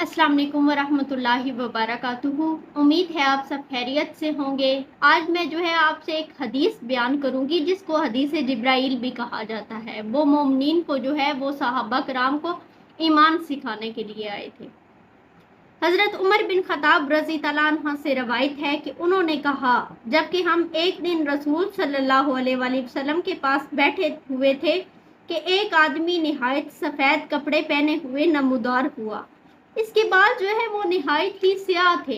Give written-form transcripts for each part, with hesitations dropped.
अस्सलाम वालेकुम वरहमतुल्लाहि वबरकातुहू। उम्मीद है आप सब खैरियत से होंगे। आज मैं आपसे एक हदीस बयान करूंगी जिसको हदीस जिब्राइल भी कहा जाता है। वो मोमिनीन को वो सहाबा कराम को ईमान सिखाने के लिए आए थे। हज़रत उमर बिन खत्ताब रज़ी तआला अन्हु से रवायत है कि उन्होंने कहा, जबकि हम एक दिन रसूल सल्लल्लाहु अलैहि वसल्लम के पास बैठे हुए थे कि एक आदमी निहायत सफ़ेद कपड़े पहने हुए नमूदार हुआ। इसके बाल वो निहायत ही स्याह थे।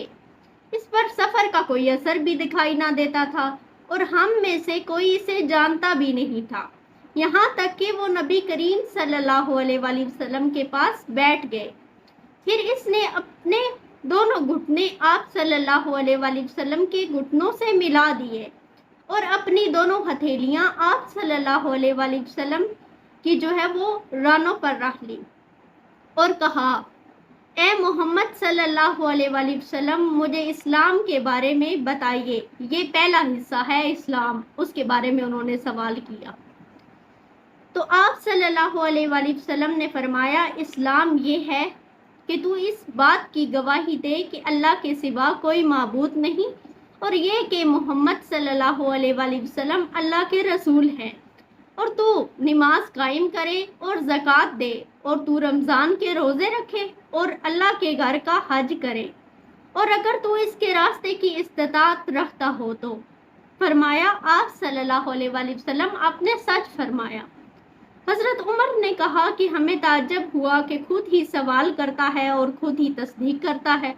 इस पर सफ़र का कोई असर भी दिखाई ना देता था और हम में से कोई इसे जानता भी नहीं था, यहाँ तक कि वो नबी करीम सल्लल्लाहु अलैहि वसल्लम के पास बैठ गए। फिर इसने अपने दोनों घुटने आप सल्लल्लाहु अलैहि वसल्लम के घुटनों से मिला दिए और अपनी दोनों हथेलियां आप सल्लल्लाहु अलैहि वसल्लम की वो रानों पर रख ली और कहा, ए मोहम्मद सल्लल्लाहु अलैहि वसल्लम, मुझे इस्लाम के बारे में बताइए। ये पहला हिस्सा है इस्लाम, उसके बारे में उन्होंने सवाल किया। तो आप सल्लल्लाहु अलैहि वसल्लम ने फरमाया, इस्लाम ये है कि तू इस बात की गवाही दे कि अल्लाह के सिवा कोई माबूद नहीं और ये कि मोहम्मद सल्लल्लाहु अलैहि वसल्लम अल्लाह के रसूल हैं, और तू नमाज कायम करे और ज़कात दे और तू रमज़ान के रोज़े रखे और अल्लाह के घर का हज करे, और अगर तू इसके रास्ते की इस्तात रखता हो तो। फरमाया, आप सल्लल्लाहु अलैहि वसल्लम आपने सच फरमाया। हज़रत उमर ने कहा कि हमें ताज्जुब हुआ कि खुद ही सवाल करता है और खुद ही तस्दीक करता है।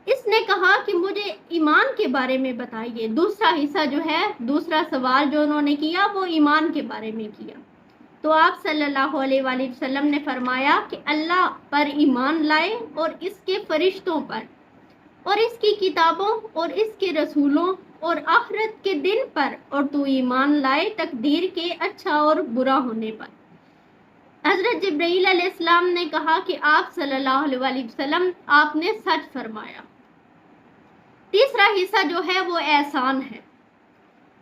इसने कहा कि मुझे ईमान के बारे में बताइए। दूसरा हिस्सा दूसरा सवाल जो उन्होंने किया वो ईमान के बारे में किया। तो आप सल्लल्लाहु अलैहि वसल्लम ने फरमाया कि अल्लाह पर ईमान लाए और इसके फरिश्तों पर और इसकी किताबों और इसके रसूलों और आखिरत के दिन पर, और तू ईमान लाए तकदीर के अच्छा और बुरा होने पर। हज़रत जिब्राइल अलैहिस्सलाम ने कहा कि आप सल्लल्लाहु अलैहि वसल्लम आपने सच फरमाया। तीसरा हिस्सा वो एहसान है।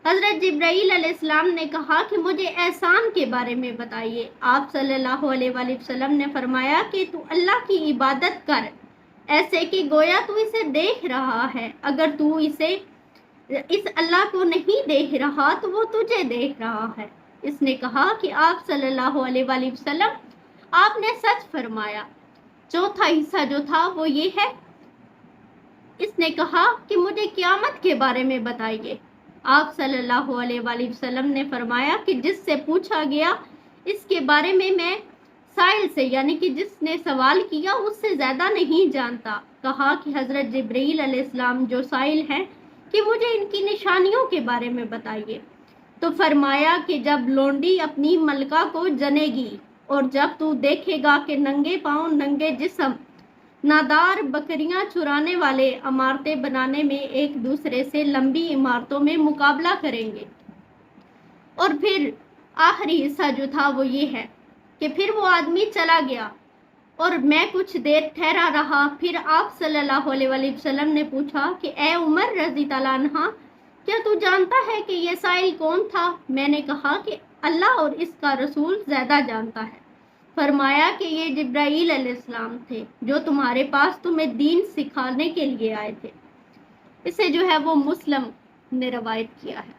हज़रत जिब्राइल अलैहिस्सलाम ने कहा कि मुझे एहसान के बारे में बताइए। आप सल्लल्लाहु अलैहि वसल्लम ने फरमाया कि तू अल्लाह की इबादत कर ऐसे कि गोया तू इसे देख रहा है। अगर तू इस अल्लाह को नहीं देख रहा तो वो तुझे देख रहा है। इसने कहा कि आप सल्लल्लाहु अलैहि वसल्लम आपने सच फरमाया। चौथा हिस्सा वो ये है। इसने कहा कि मुझे क़यामत के बारे में बताइए। आप सल्लल्लाहु अलैहि वसल्लम ने फरमाया कि जिससे पूछा गया इसके बारे में मैं साइल से, यानी कि जिसने सवाल किया उससे ज़्यादा नहीं जानता। कहा कि हज़रत जिब्रील अलैहिस्सलाम जो साइल हैं कि मुझे इनकी निशानियों के बारे में बताइए। तो फरमाया कि जब लोंडी अपनी मलका को जनेगी और जब तू देखेगा कि नंगे पाँव नंगे जिस्म नादार बकरियां चुराने वाले इमारतें बनाने में एक दूसरे से लंबी इमारतों में मुकाबला करेंगे। और फिर आखिरी हिस्सा वो ये है कि फिर वो आदमी चला गया और मैं कुछ देर ठहरा रहा। फिर आप सल्लल्लाहु अलैहि वसल्लम ने पूछा कि ए उमर रज़ी तआला अन्हा, क्या तू जानता है कि ये साइल कौन था? मैंने कहा कि अल्लाह और इसका रसूल ज़्यादा जानता है। फरमाया कि ये जिब्राइल अलैहिस्सलाम थे जो तुम्हारे पास तुम्हें दीन सिखाने के लिए आए थे। इसे वो मुस्लिम ने रवायत किया है।